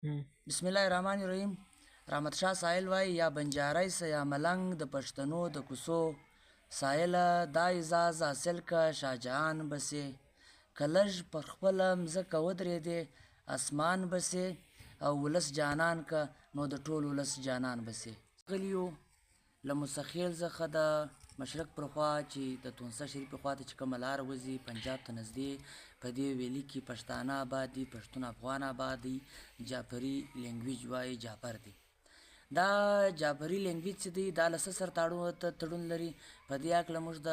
بسم الله الرحمن الرحیم. رحمت شاه سایل وای یا بنجاری سه یا ملنګ د پښتنو د کوڅو سایله دا اعزاز حاصل که شاهجهان بسې کلژ پر خپله مځکه ودرېدې اسمان بسې او ولس جانان که نو د ټول ولس جانان بسې غلیو له مسخیل څخه د مشرق پر خوا چې د تونسه شریفې خوا ته چې کومه لاره وځي پنجاب ته نږدې په دې ویلي کې پښتانه آباد دي پښتون افغان آباد دي جعفري لینګویج وایي جعفر دی دا جعفري لینګویج چې دی دا له څه سره تړون لري په دې هکله موږ د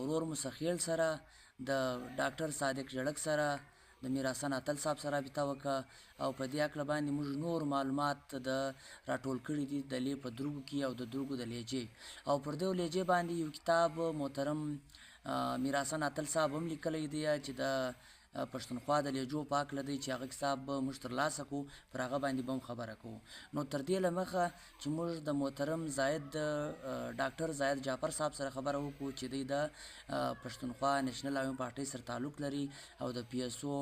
ورور مسخیل سره د ډاکټر صادق ژړک سره د میرحسن اتل صاحب سره رابطه وکړه او په دې هکله باندې موږ نور معلومات د راټول کړي دي د لې په دروګو کې او د دروګو د لهجې او پر دې لهجې باندې یو کتاب محترم میرحسن اتل صاحب هم لیکلی دی چې د پښتونخوا د لهجو په هکله دی چې هغه کتاب به موږ ترلاسه کړو پر هغه باندې به هم خبره کوو نو تر دې له مخه چې موږ د محترم زاید ډاکټر زاید جعفر صاحب سره خبره وکړو چې دی د پښتونخوا نیشنل عوامي پارټۍ سره تعلق لري او د پی اس او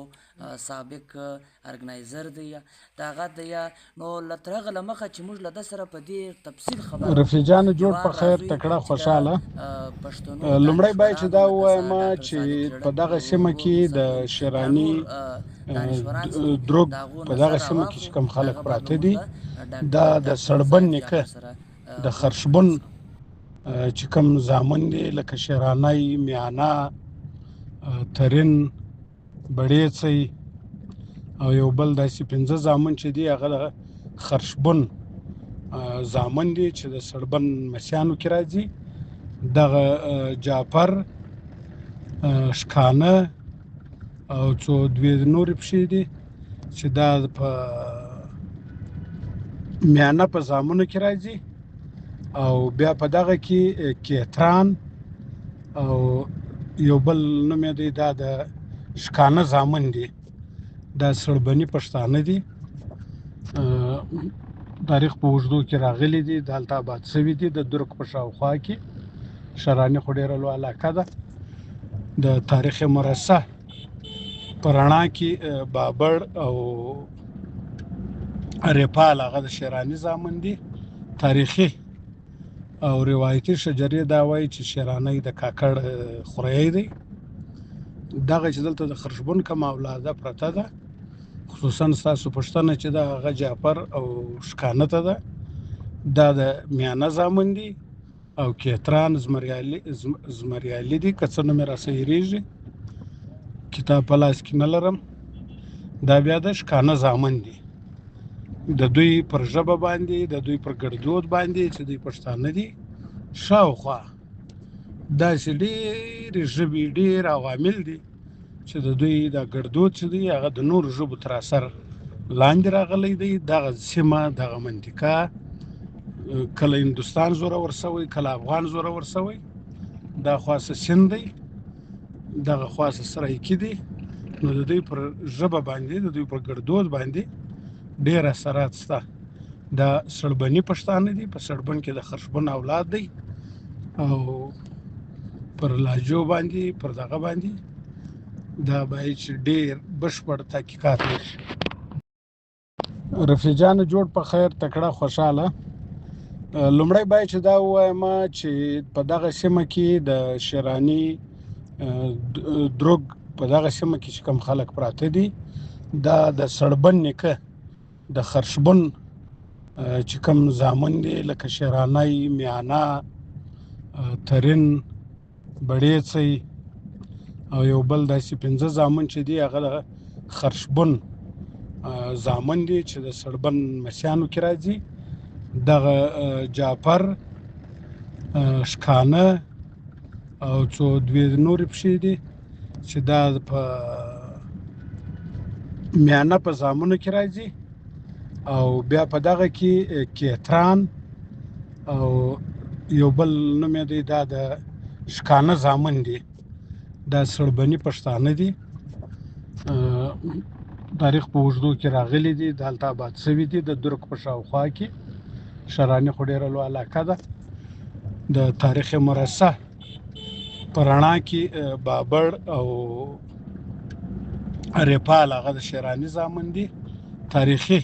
سابق ارګنایزر دی د هغه دی نو له تر هغه له مخه چې موږ له ده سره په دې تفصیل خبره رفیع جان جوړ په خیر تکړه خوشاله لومړی باید چې دا ووایم چې په دغه سیمه کې د شیراني دروګ په دغه سیمه کې چې کوم خلک پراته دي دا د سړبن نیکه د خرشبون چې کوم زامن دي لکه شیرانی میانا ترین بړیڅی او یو بل داسې 15 زامن چې دي هغه خرشبون زامن دي چې د سړبن مسیانو کې راځي دغه جعفر شکانه او څو دوی نورې پښې دي چې دا په میانه په زامنو کې راځي او بیا په دغه کې کیتران او یو بل نوم یې دی دا د شکانه زامن دي دا سړبني پښتانه دي تاریخ په اوږدو کې راغلي دي دلته آباد شوي دي د درک په شاوخوا کې شراني خو ډېره لویه علاقه ده د تاریخ مرصع په رڼا کې بابړ او ریپال هغه د شیراني زامن دي تاریخي او روایتي شجرې دا وایي چې شیرانی د کاکړ خوریی دی دغه چې دلته د خرشبون کومه اولاده پرته ده خصوصا ستاسو پوښتنه چې دا هغه جعفر او شکانه ته ده دا د میانه زامن دي او کیتران زمریالي دي که څه نوم یې راسه هېرېږي کتاب په لاس کې نه لرم دا بیا د شکانه زامن دي د دوی پر ژبه باندې د دوی پر ګړدود باندې چې دوی پښتانه دي شاوخوا داسې ډېرې ژبې ډېر عوامل دي چې د دوی دا ګړدود چې دی هغه د نورو ژبو تر اثر لاندې راغلی دی دغه سیمه دغه منطقه کله هندوستان زورور شوی کله افغان زورور شوی دا خاصه سیند دی دغه خاصه سرایکي دی نو د دوی پر ژبه باندې د دوی پر ګړدود باندې ډېر اثرات شته دا سړبني پښتانه دي په سړبن کې د خرشبون اولاد دی او پر لهجو باندې پر دغه باندې دا باید چې ډېر بشپړ تحقیقات وشي رفیع جان جوړ په خیر تکړه خوشاله لومړی باید چې دا ووایم چې په دغه سیمه کې د شیراني دروګ په دغه سیمه کې چې کوم خلک پراته دي دا د سړبن نیکه د خرشبون چې کوم زامن دي لکه شیرانی میانا ترین بړیڅی او یو بل داسې 15 زامن چې دي هغه د خرشبون زامن دي چې د سړبن مسیانو کې راځي دغه جعفر شکانه او څو دوی نورې پښې دي چې دا په میانه په زامنو کې راځي او بیا په دغه کې کیتران او یو بل نوم یې دی دا د شکانه زامن دي دا سړبني پښتانه دي تاریخ په اوږدو کې راغلي دي دلته آباد شوي دي د درک په شاوخوا کې شراني خو ډېره لویه علاقه ده د تاریخ مرصع په رڼا کې بابړ او ریپال هغه د شیراني زامن دي تاریخي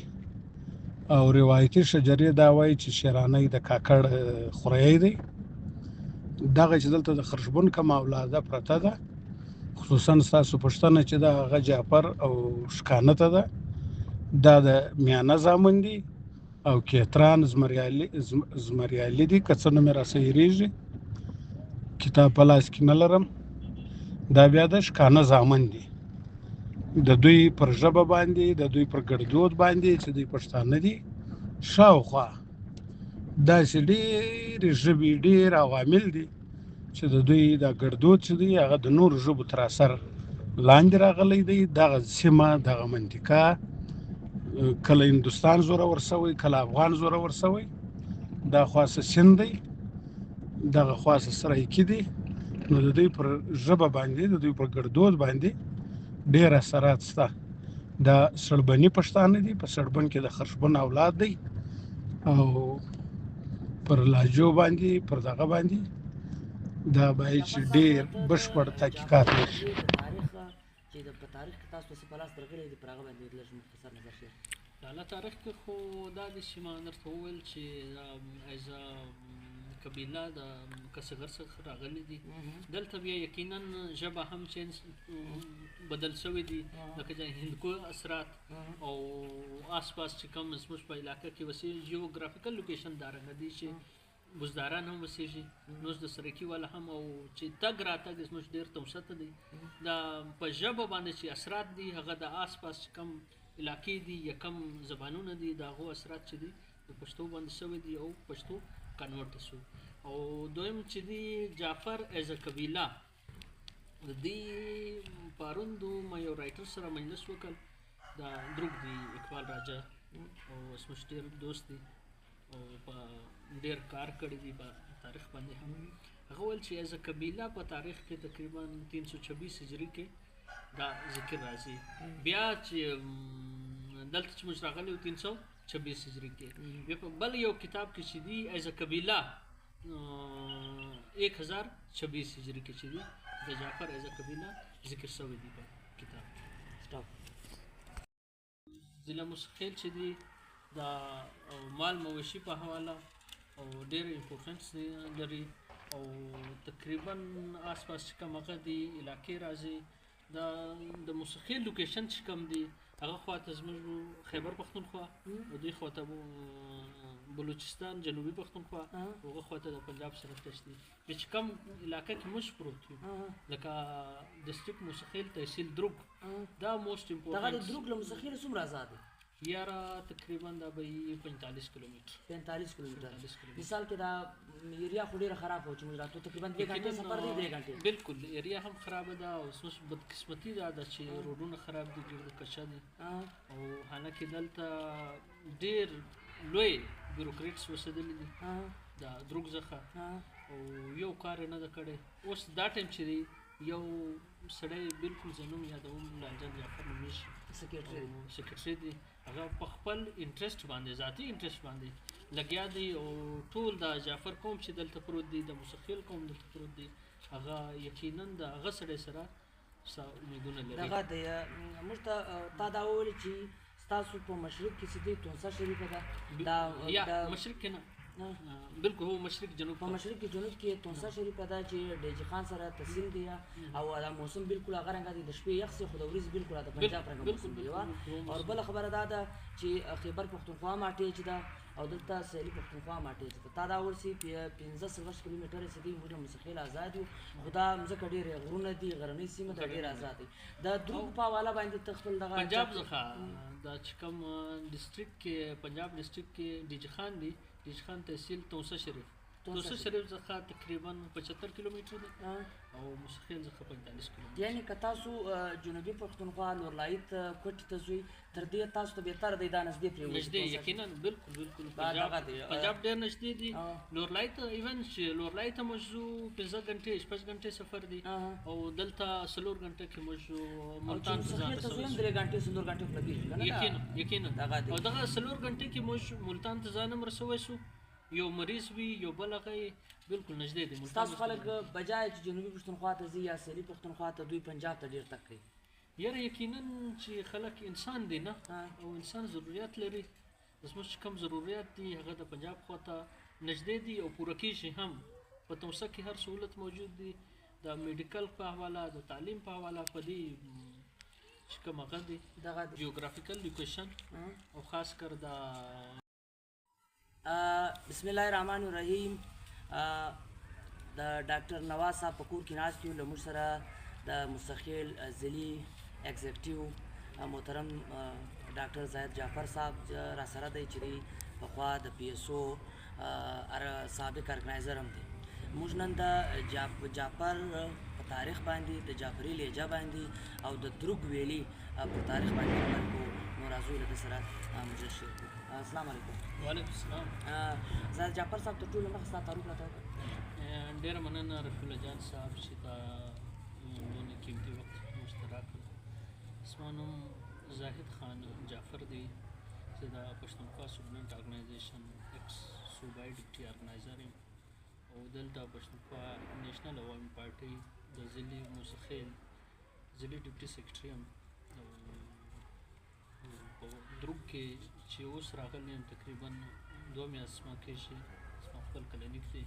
او روایتي شجرې دا وایي چې شیرانی د کاکړ خوریی دی. دغه چې دلته د خرشبون کومه اولاده پرته ده، خصوصا ستاسو پوښتنه چې ده هغه جعفر او شکانه ته ده، دا د میانه زامن دي او کیتران زمریالي دي، که څه نه مې راسه هېرېږي، کتاب په لاس کې نه لرم. دا بیا د شکانه زامن دي. د دوی پر ژبه باندې، د دوی پر ګړدود باندې چې دوی پښتانه دي، شاوخوا داسې ډېرې ژبې، ډېر عوامل دي چې د دوی دا ګړدود چې دی هغه د نورو ژبو تر اثر لاندې راغلی دی. دغه سیمه، دغه منطقه کله هندوستان زورور شوی، کله افغان زورور شوی، دا خاصه سیند دی، دغه خاصه سرایکي دی. نو د دوی پر ژبه باندې، د دوی پر ګړدود باندې ډېر اثرات شته. دا سړبني پښتانه دي، په سړبن کې د خرشبون اولاد دی، او پر لهجو باندې، پر دغه باندې دا باید چې ډېر بشپړ تحقیقات وشي. چې په تاریخ کې تاسو څه په لاس درغلي دي پر هغه باندې لږ مختصر نظر شي. دا تاریخ کې خو دا د چې ما درته وویل چې ایز قبیله د کسګر څخه راغلي دي. دلته بیا یقینا ژبه هم چینج بدل شوی دي، لکه چې هندکو اثرات او آس پاس چې کوم زموږ په علاقه کې وسیع جیوګرافیکل لوکیشن دارنګه دي چې بزداران هم وسیږي، نو د سرکي والا هم، او چې تګ راتګ زموږ ډېر توسط دی. دا په ژبه باندې چې اثرات دي هغه د آس پاس چې کوم علاقې دي یا کم زبانونه دي، د هغو اثرات چې دي د پښتو باندې شوي دي او پښتو کنورټ شو. او دویم چې دی جعفر ایز ا قبیله، د دې پاروندو ما یو رایټر سره مجلس وکړ، دا دروغ دی اقبال راجا، او زموږ ډېر دوست دی او په ډېر کار کړی دی په تاریخ باندې هم. هغه ویل چې ایز ا قبیله په تاریخ کې تقریبا 326 هجري کې دا ذکر راځي. بیا چې دلته چې موږ راغلي 326 هجري کې، بیا په بل یو کتاب کې چې دی ایز ا قبیله 1026 هجري کې چې دی د جعفر ایز ا قبیله ذکر شوی دی په کتاب. ضلع مسخیل چې دی دا مال موشي په حواله او ډېر امپورټنس لري، او تقریبا آس پاس چې کوم هغه دی علاقې راځي. دا د مسخیل لوکیشن چې کوم دی هغه خواته زموږ خیبر پښتونخوا، او دوی خواته بلوچستان، جنوبي پښتونخوا، هغه خواته د پنجاب سره تش دی. چې کوم علاقه کې موږ پروت یو لکه ډسټرکټ مسخیل، تحصیل دروګ، دا موسټ امپورټنټ. دغه د دروګ له مسخیل څومره آزاد دی؟ یاره تقریبا دا به 45 کیلومتر. 45 کیلومتر. مثال کې دا ایریا خو ډېره خراب و چې موږ راتلو، تقریبا 2 غنټې سفر دی. 2 غنټې بالکل ایریا هم خرابه ده، او اوس بدقسمتي دا ده چې روډونه خراب دي، ډېر کچه دي، او حالانکه دلته ډېر لوی بیوروکریټس اوسېدلي دي دا دروګ څخه، او یو کار یې نه ده کړی. اوس دا ټایم چې دی یو سړی بالکل زه نوم یادوم، لالجان جعفر نومیږي، سیکرټري دی، هغه په خپل انټرسټ باندې، ذاتي انټرسټ باندې لګیا دی، او ټول د جعفر قوم چې دلته پروت دی، د مسخیل قوم دلته پروت دی، هغه یقینا د هغه سړی سره امیدونه لري. دغه دی موږ ته تا دا وویل چې ستاسو په مشرق کې چې دی تونسه شریفه ده، دا یا مشرق کې نه، بالکل هو مشرق جنوب، په مشرق کې جنوب کې تونسه شریفه ده چې ډیجی خان سره تحصیل دی، او دا موسم بالکل هغه رنګه دی، د شپې یخ سي، خو د ورځې بالکل د پنجاب رنګه موسم دی. او بله خبره دا ده چې خیبر پښتونخوا ماټې چې ده او دلته سهیلي پښتونخوا ماټې چې ده، تا دا ورسي 15 کیلومتره چې دی موږ مسخیل آزاد یو، خو دا مځکه ډېرې غرونه دي، غرنۍ سیمه ده، ډېر آزاد دی. د دروګ په حواله باندې ته خپل دغه پنجاب څخه دا چې کوم ډسټرکټ کې، پنجاب ډسټرکټ کې ډیجی خان دی، ډیجی خان تحصیل تونسه شریف څخه تقریبا 75 کیلومتر دی، او مسخیل څخه 45 کیلومتر. یعنی که تاسو جنوبي پښتونخوا نورلایت کوټې ته ځئ، تر دې تاسو ته بهتره دی دا نږدې پرېوځي. نږدې یقینا بالکل پنجاب ډېر نږدې دی. نورلایت ایون چې نورلایت ته موږ ځو 15 غنټې 6 غنټې سفر دی، او دلته 4 غنټې کې موږ ملتان ته ځان رسوو. 3 غنټې 4 غنټې لګېږي کنه. یقینا او دغه 4 غنټې کې موږ ملتان ته ځان هم رسوی شو، یو مریض وي یو بل هغه بالکل نږدې دی. ستاسو خلک بجای چې جنوبي پښتونخوا ته ځي یا سهیلي پښتونخوا ته، دوی پنجاب ته ډېر تګ کوي. یاره یقینا چې خلک انسان دی نه او انسان ضرورت لري زموږ چې کوم ضرورت دي هغه د پنجاب خواته نږدې دي او پوره کېږي هم په توسه کې هر سهولت موجود دي د میډیکل په حواله د تعلیم په حواله په دې چې کوم هغه دي جیوګرافیکل لوکیشن او خاص کر د بسم الله الرحمن الرحیم د ډاکټر نواز صاحب په کور کې ناست یو له موږ سره د مستقل ضلعي ایگزیکټیو محترم ډاکټر زاهد جعفر صاحب را سره دی چې پخوا د پی ایس او سابق ارګنایزر هم دی موږ نن د جعفر په تاریخ باندې د جعفري لهجه باندې او د دروګ ویلي په تاریخ باندې خبرې کوو نو راځو له ده سره مجلس شروع کړو. السلام علیکم. وعلیکم السلام. زاهد جعفر صاحب تر ټولو مخکې ستا تعارف راته وکړه. ډېره مننه رفیع الله جان صاحب چې دا دونه قیمتي وخت موږ ته راکړ. زما نوم زاهد خان جعفر دی چې د پښتونخوا سټوډنټ ارګنایزیشن ایکس صوبایي ډپټي ارګنایزر یم او دلته پښتونخوا نیشنل عوامي پارټۍ د ضلعي موسخیل ضلعي ډپټي سیکرټري یم او په دروګ کې چې اوس راغلی یم تقریبا 2 میاشتې زما کېږي زما خپل کلینیک دی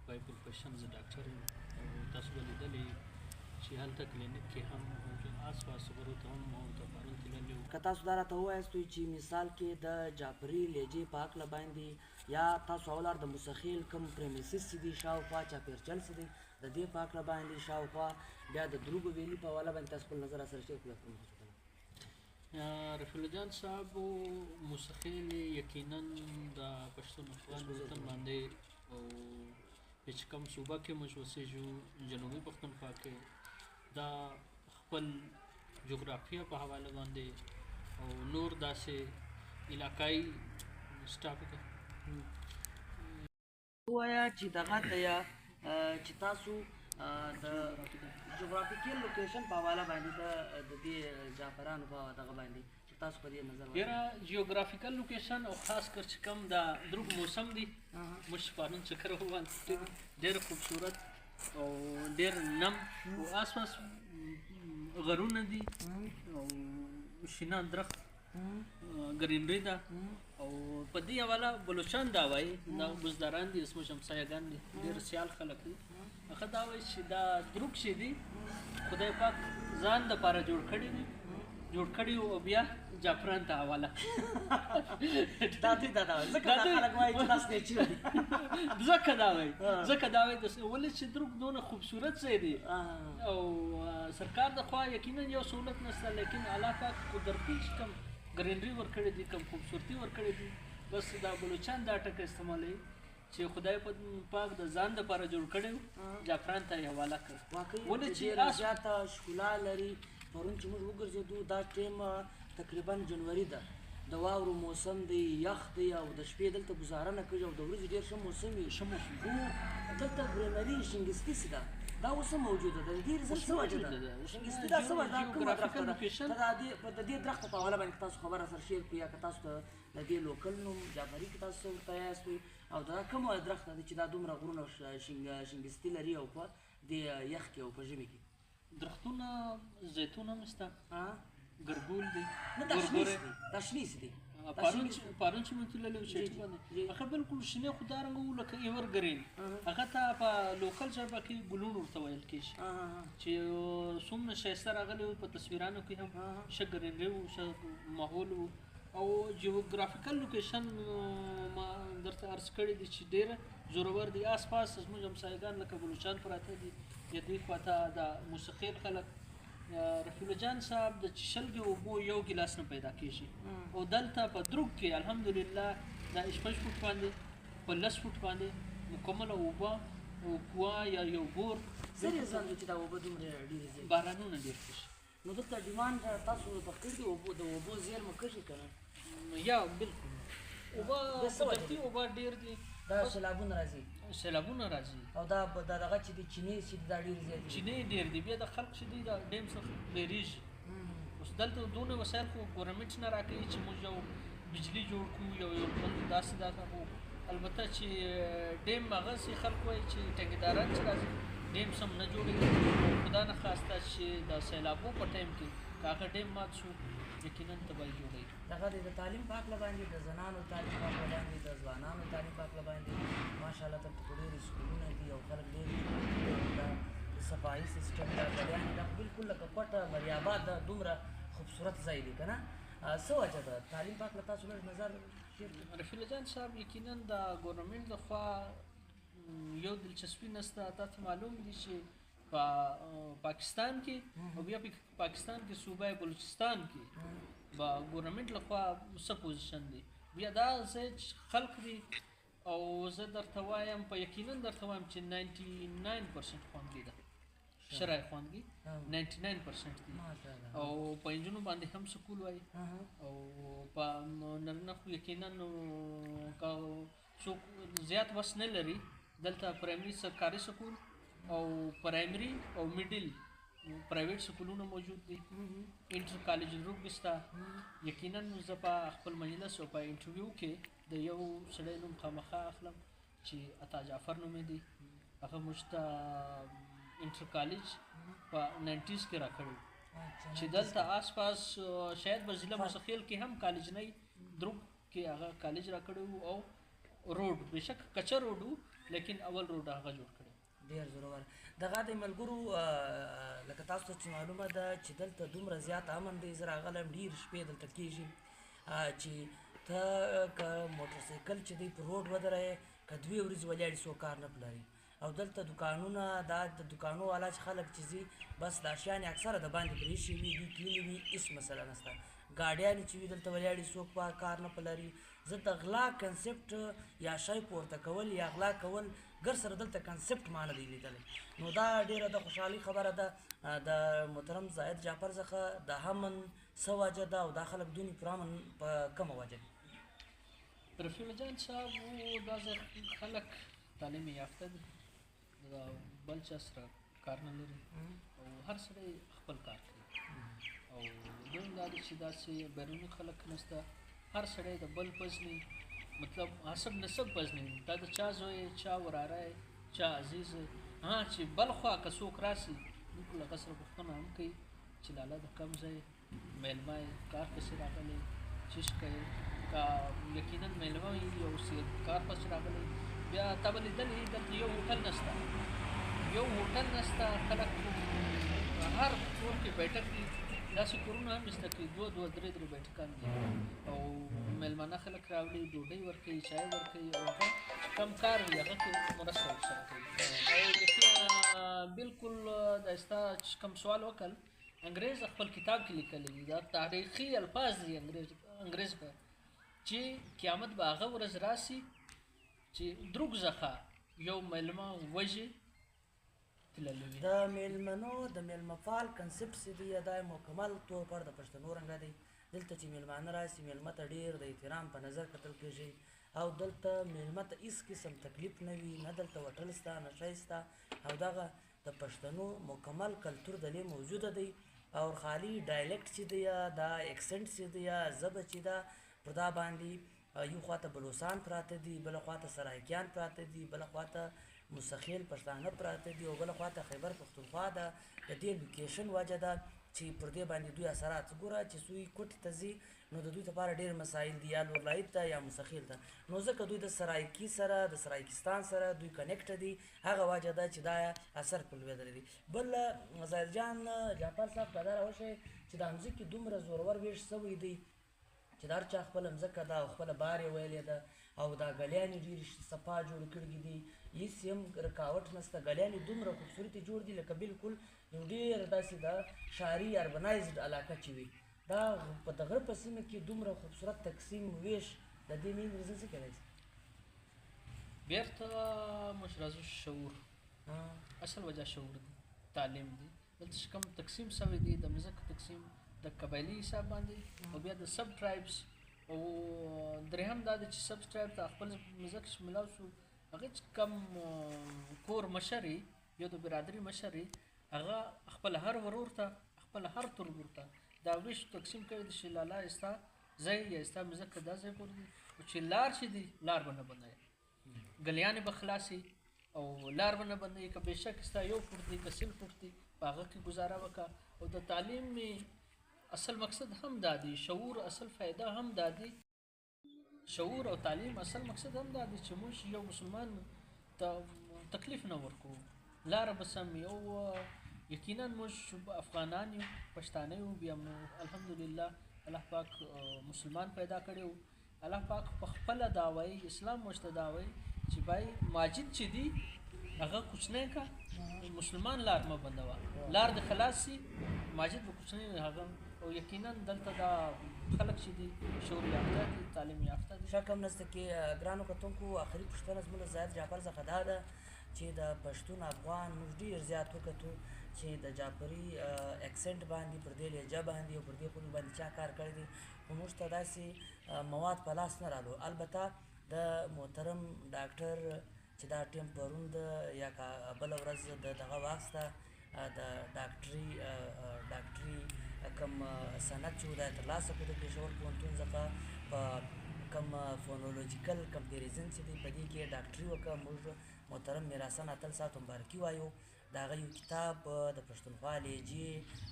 بای پروفیشن زه ډاکټر یم او تاسو به لیدلی چې هلته کلینیک کې هم آس پاس غرو ته هم ورته پرون تللی وو. که تاسو دا راته ووایاستئ چې مثال کې د جعفري لهجې په هکله باندې یا تاسو اولار د موسخیل کوم پریمیسس چې دي شاوخوا چاپېرچل چې دی د دې په هکله باندې شاوخوا بیا د دروګو ویلي په حواله باندې تاسو خپل نظر راسره شیر کړئ. رفیع الله جان صاحب موسخیل یقینا د پښتونخوا وطن باندې او چې کوم صوبه کې موږ اوسېږو جنوبي پښتونخوا کې دا خپل جغرافیه په حواله باندې او نور داسې علاقایي سټاپیک ووایه چې دغه ته یا چې تاسو د جغرافیکل لوکیشن په حواله باندې د دې جعفرانو په دغه باندې چې تاسو په دې نظر ډېره جیوګرافیکل لوکیشن او خاص کر چې کوم د دروګ موسم دی موږ پرون چکر ووالو ډېر خوبصورت او ډېر نم او آس پاس غرونه دي او شینان درخت ګرینري ده او په دې حواله بلوچان دا وایي دا بزداران دي اسمه شمسایهګان دي ډېر سیال خلک دي هغه دا وایي چې دا دروګ چې دي خدای پاک ځان دپاره جوړ کړي او بیا جعفران ته حواله ځکه دا وایي ولې چې دروګ دونه خوبصورت ځای دی او سرکار د خوا یقینا یو سهولت نشته لیکن الله پاک قدرتي چې کوم ګرینري ورکړی دي کوم خوبصورتي ورکړی دي بس دا بلوچان دا ټکه استعمالوي چې خدای پاک د ځان دپاره جوړ کړی جعفران ته یې حواله کړ ولې چې زیاته ښکلا لري. پرون چې موږ وګرځېدو دا ټیم تقریبا جنوري ده د واورو موسم دی یخ دی او د شپې دلته ګزاره نه کوي او د ورځې ډېر ښه موسم وي خو دلته ګرینري شنګستي سي ده دا اوس هم موجوده ده د دې رزلټ څه وجه ده شنګستي دا څه وجه ده کومه درخته ده د دې درخته په حواله باندې تاسو خبره سره شیر کړئ یا که تاسو ته د دې لوکل نوم جعفري کې تاسو ورته یاستئ او دا کومه درخته ده چې دا دومره غرونه شنګستي لري او په دې یخ کې او په ژمي کې درختونه زیتون هم شته ګرګول دی نه دا شنیز دی پرون چې موږ تللی وو چټي باندې هغه بالکل شنې خو دارنګه وو لکه ایور ګرین هغه ته په لوکل ژبه کې ګلون ورته ویل کېږي چې څومره ښایسته راغلی وو په تصویرانو کې هم ښه ګرینري وو ښه ماحول وو او جیوګرافیکل لوکیشن ما درته عرض کړی دی چې ډېره زورور دی آس پاس زموږ همسایګان لکه بلوچان پراته دي د دې خواته د موسخیل خلک رفیع الله جان صاحب د چشلګې اوبو یو ګیلاس نه پیدا کېږي او دلته په دروګ کې الحمدلله دا شپږ فوټ باندې په 10 فوټ باندې مکمله اوبه او کوه یا یو بور زر یې ځان چې دا اوبه دومره ډېرې ځي بارانونه ډېر کېږي نو دلته ډیمانډ تاسو په کړي د اوبو زیرمه کړي که نه یا بالکل اوبه قدرتي اوبه ډېر دي دا سیلابونه راځي او دا دغه چې د چینې چې دا ډېر زیات دي چینې ډېر دي بیا د خلق چې دي دا ډیم څخه ډېرېږي اوس دلته دونه وسایل خو ګورنمنټ نه راکوي چې موږ یو بجلي جوړ کړو یو داسې خو البته چې ډیم هغسې خلک وایي چې ټینګېداران چې راځي ډیم سم نه جوړېږي خدا نه خواسته چې د سیلابو په ټایم کې کاغه ډیم مات شو یقینا تباهي جوړوي. دغه د تعلیم په هکله باندې د زنانو تعلیم په هکله باندې د ځوانانو تعلیم په هکله باندې ماشاءالله دلته خو ډېرې سکولونه دي او خلک ډېر د صفایي سیسټم دا ګلیانې دا بلکل لکه کوټه مریاباد دا دومره خوبصورت ځای دی که نه څه وجه ده تعلیم په هکله تاسو لږ نظر رفیع الله جان صاحب یقینا د ګورنمنټ لخوا یو دلچسپي نشته. تاسو معلوم دي چې په پاکستان کې او بیا په پاکستان کې صوبه بلوچستان کې با ګورنمنټ لخوا څه پوزیشن دی بیا دا زه خلق دي او زه درته وایم په یقینا درته وایم چې 99% خوندي ده شرعي خوندي 99% دي او په انجونو باندې هم سکول وای او په نرنه خو یقینا څوک زیات وس نه لري دلته پرایمري سرکاري سکول او پرایمري او میډل پرایویټ سکولونه موجود دي انټر کالج روب ستا یقینا زه په خپل مجلس او په انټرویو کې د یو سړی نوم خامخا اخلم چې عطا جعفر نوم دی هغه موږ ته انټر کالج په 90s کې راکړی چې دلته آس پاس شاید په ضلع مستقل کې هم کالج نه دروب کې هغه کالج راکړی او روډ بشک کچه روډ لیکن اول روډ هغه جوړ کړی ډېر ضرور دغه د ملګرو لکه تاسو ته چې معلومه ده چې دلته دومره زیات امن دی زه راغلی ډېر شپې دلته کېږي چې ته که موټرسایکل چې دی په روډ ودرې که 2 ورځې ولاړې څوک کار نه پلري او دلته دکانونه دا د دکانو والا چې خلک چې ځي بس دا شیانې اکثره د باندې پرېښي وي دوی تللي وي هېڅ مسله نشته ګاډیانې چې وي دلته ولاړې څوک کار نه پلري زه د غلا کنسپټ یا شی پورته کول یا غلا کول ګر سره دلته کنسپټ ما نه دی لیدلی نو دا ډېره د خوشحالۍ خبره ده د محترم زاهد جعفر څخه د امن څه وجه ده او دا خلک دونې پر امن په کومه وجه دي رفیع الله جان صاحب دا خلک تعلیم یافته دي بل چا سره کار نه لري او هر سړی خپل کار کوي او دویم دا دی چې داسې بیروني خلک نشته هر سړی د بل پزني مطلب حسب نسب پزني دا د چا زوی چا وراره چا عزیز چې بل خوا که څوک راسي موږ له هغه سره پوښتنه هم کوي چې لاله د کوم ځای میلمه یې کار پسې راغلی چیش کوي که یقینا میلمه وي او کار پسې راغلی بیا تا به لیدلي دلته یو هوټل نشته خلک هر کور کې بیټک دي داسې کورونه هم شته چې 2 3 بیټکان دي او میلمانه خلک راوړي ډوډۍ ورکوي چای ورکوي او هغه کم کار وي هغه کې مرسته ورسره کوي او بلکل دا ستا کوم سوال وکړ انګریز خپل کتاب کې لیکلی دي دا تاریخي الفاظ دي انګریز په چې قیامت به هغه ورځ راسي چې دروغ ځخه یو میلمه وژي د میلمنو د میلمه فال کنسپټ چې دی دا مکمل طور پر د پښتنو رنګه دی دلته چې میلمانه راسي میلمه ته ډېر د احترام په نظر کتل کېږي او دلته میلمه ته هېڅ قسم تکلیف نه وي نه دلته وټل سته نه شی سته او دغه د پښتنو مکمل کلتور دلې موجوده دی او خالي ډایلکټ چې دی دا اکسنټ چې دی ژبه چې ده پر دا باندې یو خواته بلوچستان پراته دي بله خواته سرایکیان پراته دي بله خواته مستخیل پښتانه پراته دي او بله خواته خیبر پښتونخوا ده د دې لوکیشن وجه ده چې پر دې باندې دوی اثرات ګوره چې سوی کوټې ته ځي نو د دوی لپاره ډېر مسایل دي یا لورلایت ته یا مستخیل ته نو ځکه دوی د سرایکي سره د سرایکستان سره دوی کنیکټ دي هغه وجه ده چې دا اثر په لوېدلی دي بل زاهد جان جعفر صاحب ته دا راوښیي چې د مځکې دومره زورور ویش سوی دی چې د هر چا خپله مځکه ده او خپله بار یې ویلې ده او دا ګلیانې ډېرې صفا جوړ کړي دي هېڅ هم رکاوټ نشته ګلیانې دومره خوبصورتې جوړ دي لکه بلکل یو ډېر داسې د ښاري اربنایزډ علاقه چې وي دا په د غره په سیمه کې دومره خوبصورت تقسیم ویش د دې مین ریزن څه کیدای شي بیرته موږ راځو شعور اصل وجه شعور دی تعلیم دی دلته چې کوم تقسیم سوی دی د مځکو تقسیم د قبایلي حساب باندې او بیا د سب ټرایبس او درېیم دا دی چې سب ټرایب ته خپل مځکه چې ملاو شو هغه چې کم کور مشر یو د برادري مشر هغه خپل هر ورور ته خپل هر تربور ته دا ویش تقسیم کوي چې لاله استا ځای یا استا مځکه دا ځای پورې دي او چې لار چې دی لار به نه بندوي ګلیانې به خلاصي او لار به نه بندوي که بېشک استا یو فوټ دی که 100 فوټ دی په هغه کې ګزاره وکړه او د تعلیم اصل مقصد هم دا دی، شعور اصل فایده هم دا دی، شعور او تعلیم اصل مقصد هم دا دی چې موږ یو مسلمان ته تکلیف نه ورکو، لاره به سم یو. یقینا موږ افغانان یو، پښتانه یو، بیا مو الحمدلله الله پاک مسلمان پیدا کړی و. الله پاک په خپله دا وایي، اسلام موږ ته دا وایي چې بای ماجد چې دی هغه کوچنی کا، مسلمان لار مه بندوه، لار د خلاص سي، ماجد به کوچنی هغه. او یقینا دلته دا خلک چې دي شعور یافته دي، تعلیم یافته دي. شک هم نشته کې ګرانو کتونکو آخري پوښتنه زموږ له زاهد جعفر څخه دا ده چې د پښتون افغان موږ ډېر زیات وکتو چې د جعفري اکسنټ باندې پر دې لهجه باندې او پر دې خلکو باندې چا کار کړی دی، خو موږ ته داسې مواد په لاس نه رالو. البته د محترم ډاکټر چې دا ټیم پرون د یا بله ورځ د دغه واخسته د ډاکټري کوم سند چې دا ترلاسه کړو د پېښور پوهنتون څخه په کوم فونولوجیکل کمپیریزن چې دی په دې کې ډاکټري وکړه. موږ محترم میرحسن اتل صاحب ته مبارکي وایو. د هغه یو کتاب د پښتونخوا لهجې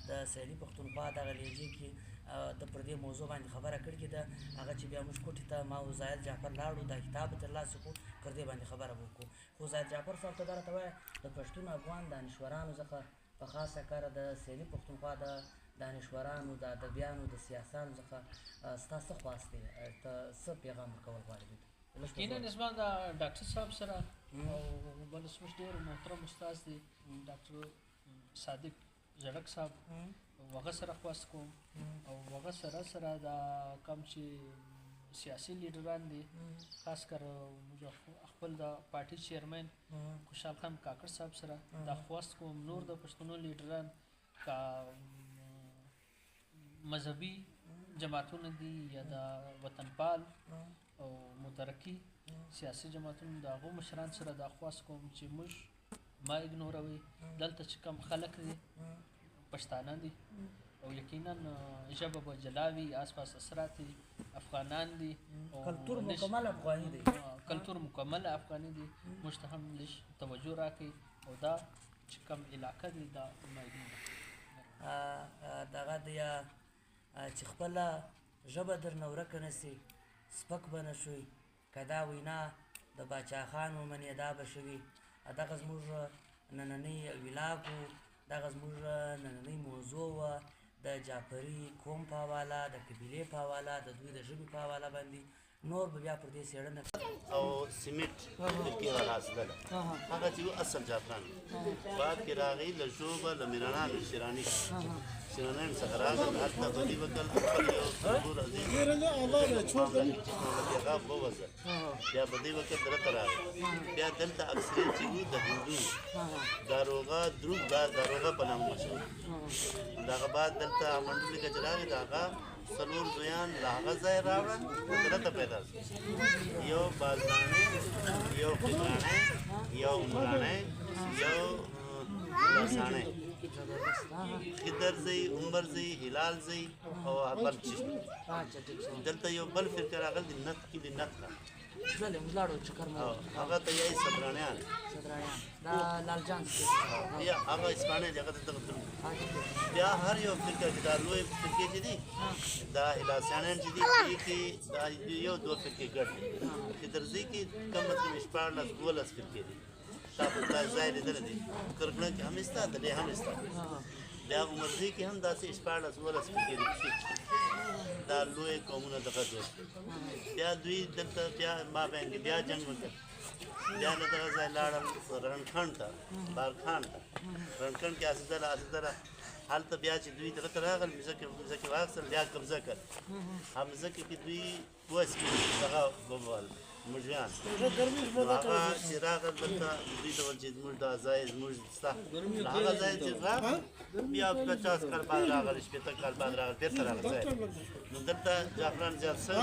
د سهیلي پښتونخوا دغه لهجې کې د پر دې موضوع باندې خبره کړې ده. هغه چې بیا موږ کوټې ته ما او زاهد جعفر لاړو، دا کتاب ترلاسه کړو، پر دې باندې خبره وکړو. خو زاهد جعفر صاحب ته دا راته وایه د پښتون افغان دانشورانو څخه په خاصه کاره د سهیلي پښتونخوا د دانشورانو، د ادبیانو، د سیاسانو څخه ستا څه خواست دی، ته څه پیغام ورکول غواړې دوی ته؟ یقینا زما د ډاکټر صاحب سره او بل زموږ ډېر محترم استاد دی ډاکټر صادق زړک صاحب، هغه سره خواست کوم او هغه سره دا کوم چې سیاسي لیډران دي، خاص کر خپل د پارټي چیرمن خوشحال خان کاکړ صاحب سره دا خواست کوم. نور د پښتنو لیډران کا مذهبي جماعتونه دي یا د وطنپال او مترقي سیاسي جماعتونو د هغو مشران سره دا خواست کوم چې موږ ما اګنوروئ. دلته چې کوم خلک دي پښتانه دي او یقینا ژبه به جلا وي، آس پاس اثرات دي، افغانان دي او کلتور مکمل افغاني دی، کلتور مکمل افغاني دي. موږ ته هم لږ توجه راکړئ او دا چې کوم علاقه دي دا ما اګنوروئ. دغه دی چې خپله ژبه درنه ورکه نه سي، سپک به نه شوي، که دا وینا د باچا خان ومنې دا به شوي. دغه زموږ نننی ولاګ و، دغه زموږ نننی موضوع وه د جعفري قوم په حواله، د قبیلې په حواله، د دوی د ژبې په حواله باندې. نور به بیا پر دې څېړنه او سیمټ کې راغله هغه چې اصل جعفران بعد کې راغی له ژوبه له میرانه له شیراني څخه راغله. هلته به دې وکړل خپل یو څلور عزیز هغه ووځه، بیا به دې وکړ درته راغی. بیا دلته اکثریت چې وو د هندو داروغه دروغ داروغه په نامه مشهور. د هغه بعد دلته منډلي کې چې راغی د هغه څلور زویان له هغه ځای راوړل، دلته پیدا شو. یو بازدانې، یو خضرانې، یو ملانې، یو لسانې، خضر زی، عمر زی، هلال زی او بل چشمه. دلته یو بل فرقه راغل د نت کې د نت نه ځلې موږ لاړو چکر مو هغه ته یې صدرانیان دا لالجان یا هغه اسپانیا دغه ته تلل. بیا هر یو فرقه چې دا لوی فرقې چې دي دا هلاسیانان چې دي کې دا یو دوه فرقې ګډ دي. چې درځي کې کم مطلب شپاړلس 12 فرقې دي. تاسو دا ځای لیدل دي کرکنه کې هم استا د هم استا بیا عمرځي کې هم داسې شپاړلس 12 فرقې دي. دا لوی قومونه دغه دي. بیا دوی دلته بیا ما باندې بیا جنگ وکړ. بیا له دغه ځای لاړم رنخان ته، بارخان ته. رنخان کې اسدله هلته بیا چې دوی دلته راغل مځکې واخیستل، بیا قبضه کړ. هم ځکه کې دوی وسپي دغه ووال مجریان هغه چې راغل دلته دوی ته ویل چې زموږ دا ځای زموږ ستا هغه ځای چې راغل بیا 50 کال بعد راغل، 60 کال بعد راغل، بېرته راغل ځای. نو دلته جعفران زیات څه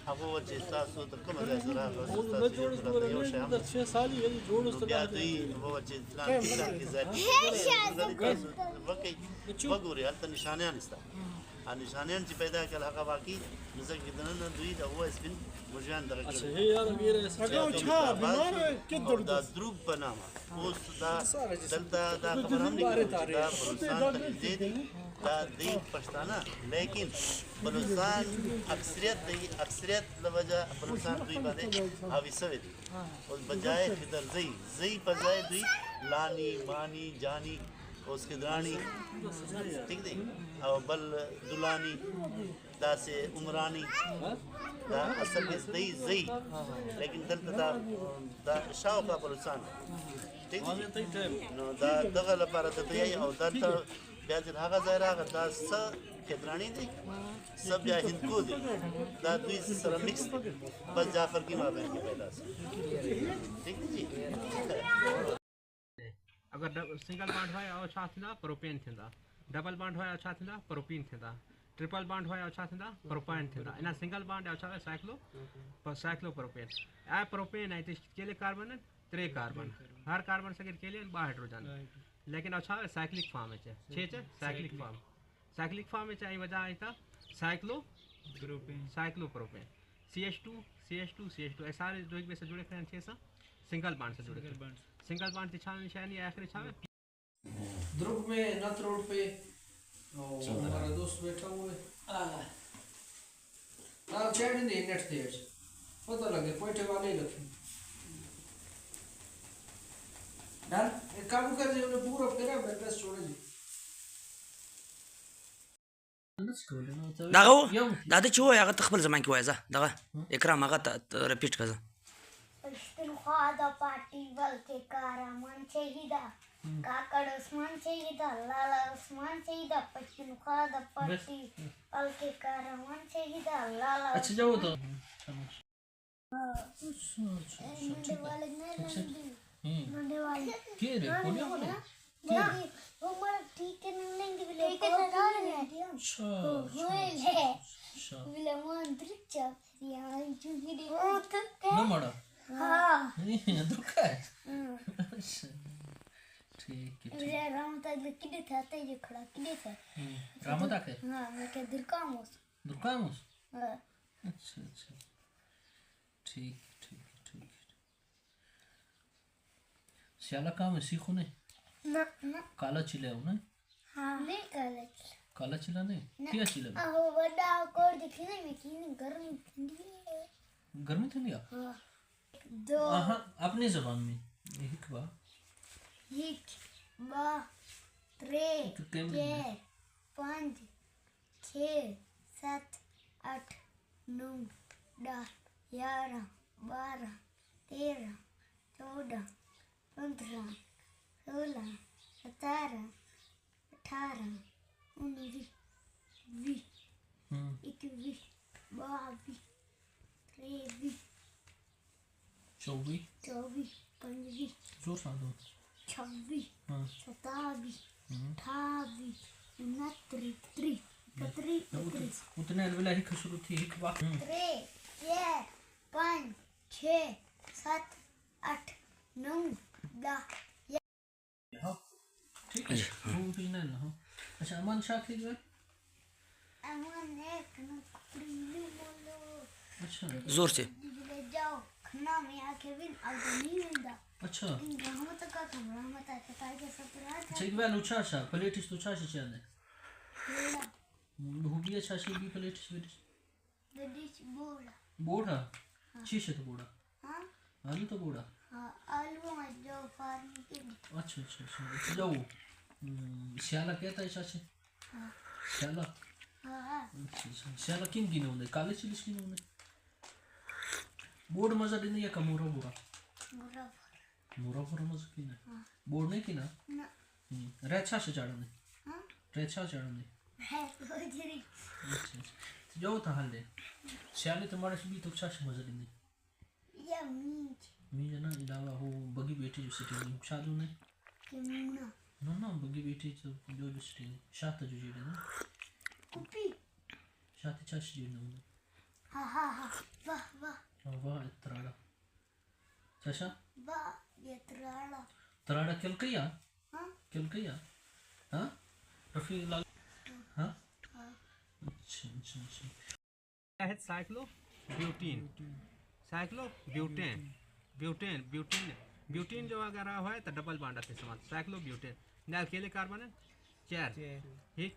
هغه وویل چې تاسو د کومه ځای څخه راغلئ، تاسو یو شی هم بیا دوی وویل چې فلان کې ځای تاسو وګورئ هلته نشانیان شته. نشانیان چې پیدا کړل هغه واقعي ځکه دننه دوی د هو سپین مجان دغه کړل دا دروغ په نامه. اوس دا دلته دا خبر هم نه دا پرستان ته دې دي दा दी पछताना लेकिन बलूचिस्तान अक्सरियत लवजा बलूचिस्तान दुई बादे हावी सवे दी और बजाय फिदर जई बजाय दुई लानी मानी जानी उसके दरानी ठीक दी और बल दुलानी दा से उमरानी दा असल में जई लेकिन दल दा शाव का बलूचिस्तान ठीक नो दा दगल पर दतई और दा ब्याज हागा ज़ाहिरा दा स खेतरानी दी सब या हिंद को दी दा दुई सर मिक्स बस जाफर की माँ बहन की पैदा से ठीक जी अगर सिंगल बॉन्ड होया और छा थींदा प्रोपेन थींदा डबल बॉन्ड होया छा थींदा प्रोपीन थींदा ट्रिपल बॉन्ड होया छा थींदा प्रोपाइन थींदा इन सिंगल बॉन्ड छा साइक्लो प्रोपेन ए प्रोपेन है केले कार्बन 3 कार्बन हर कार्बन से केले 2 हाइड्रोजन लेकिन अच्छा साइक्लिक फॉर्म है साइक्लिक फॉर्म में चाहिए वजह है साइक्लोप्रोपेन CH2 सारे जो एक से जुड़े हैं सिंगल बॉन्ड से जुड़े सिंगल बॉन्ड की छान निशानी आखिरी छान ध्रुव में नथ रोड पे हमारा दोस्त बैठा हुआ है आप चैट नहीं नेट से पता लगे पोइटे वाले ही रखे डन एक काम कर दे उन्हें पूरा करा बैटरी छोड़ दे دغه دا د چوي هغه تخبل زمان کې وایزه دغه اکرام هغه ریپیټ کړه पश्तूनख्वा दा पार्टी बल के कारमान चाहिदा काकड़ उस्मान चाहिदा लाला उस्मान चाहिदा पश्तूनख्वा दा पार्टी बल के कारमान चाहिदा लाला अच्छा जाओ तो मुंडे वाले मुंडे वाले के रे कोने वाले वो मर ठीक है नहीं लेंगे ठीक है ना अच्छा अच्छा विले मंत्रिचा यार चुकी दी ना मड़ा हाँ नहीं दुख है ठीक है विले रामता किधर था तेरे खड़ा किधर था रामता के हाँ मैं क्या दुर्गामोस हाँ अच्छा ठीक श्याला काम सीखो ने ना काला चिले हो ना हाँ नहीं काला चिला नहीं क्या चिला आहो बड़ा कोड दिखी नहीं मैं की गर्मी ठंडी है गर्मी थी नहीं हाँ दो हाँ अपनी जबान में एक बार एक बा त्रे के 5 6 7 8 9 10 11 12 13 14 15 16 17 18 19 20 21 22 23 24 25 जोर सा दो 26 हाँ 27 28 29 30 उतने अलविला ही खसरू थी एक बार 3 4 5 6 7 8 9 10 ठीक है वो भी ना ना अच्छा अमन शाह की जो अमन एक न प्रीली बोलो अच्छा जोर से ले जाओ खाना में आके भी अब नहीं मिलता अच्छा इन रहमत का कमरा मत आके ताकि सब रात अच्छा एक बार लुचा सा प्लेट इस लुचा से चले थोड़ा हो भी अच्छा सी भी प्लेट इस डिश बोला बोड़ा शीशे तो बोड़ा हाँ आलू तो बोड़ा हाँ आलू में जो फार्म के अच्छा जाओ श्याला कहता है चाची हाँ श्याला हाँ अच्छा श्याला किन की नोंदे काले चिलिस की नोंदे बोर्ड मजा देने या कमोरा बुरा मोरा मजा की ना बोर्ड नहीं की ना ना रेच्छा से चढ़ा नहीं हाँ रेच्छा चढ़ा नहीं है गुजरी अच्छा जाओ था हाल दे श्याले तुम्हारे से भी तो अच्छा से मजा देने या मीच मी जना इलावा हो बगी बेटी जो सिटी में शादू ने किमुना ना बगी बेटी जो सिटी में शात जो जी ना कुपी शात चाश जी ना हाँ वाह वाह इतराड़ा चाचा वाह ये तराड़ा किल कया हाँ हाँ रफी लाल हाँ अच्छा है ब्यूटेन जो अगर हुआ है तो डबल बॉन्ड आते समाज साइक्लो ब्यूटेन ना अकेले कार्बन है 4 ठीक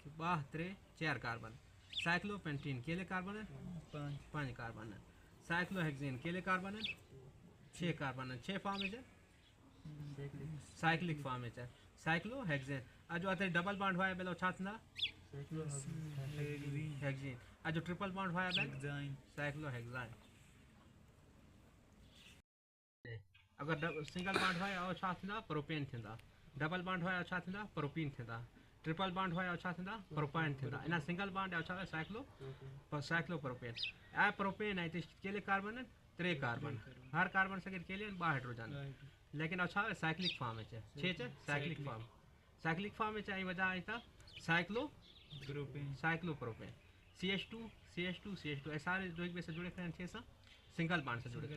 3 4 कार्बन साइक्लोपेंटीन केले कार्बन है 5 कार्बन है साइक्लोहेक्सेन केले कार्बन है 6 कार्बन है 6 फॉर्म है साइक्लिक फॉर्म है साइक्लोहेक्सेन आज जो आते डबल बॉन्ड हुआ है बेलो छातना हेक्सेन आज जो ट्रिपल बॉन्ड हुआ है साइक्लोहेक्साइन अगर सिंगल बॉन्ड हुआ और छा थींदा प्रोपेन थींदा डबल बॉन्ड हुआ और छा थींदा प्रोपीन थींदा ट्रिपल बॉन्ड हुआ और छा थींदा प्रोपाइन थींदा इन सिंगल बॉन्ड और छा साइक्लोप्रोपेन आ प्रोपेन है तो केले कार्बन 3 कार्बन हर कार्बन से केले 2 हाइड्रोजन लेकिन अच्छा साइक्लिक फॉर्म है 6 साइक्लिक फॉर्म में चाहिए वजह आई था साइक्लोप्रोपेन CH2 सारे जो एक से जुड़े हैं 6 सिंगल बॉन्ड से जुड़े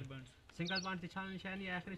सिंगल बॉन्ड की निशानी आखिरी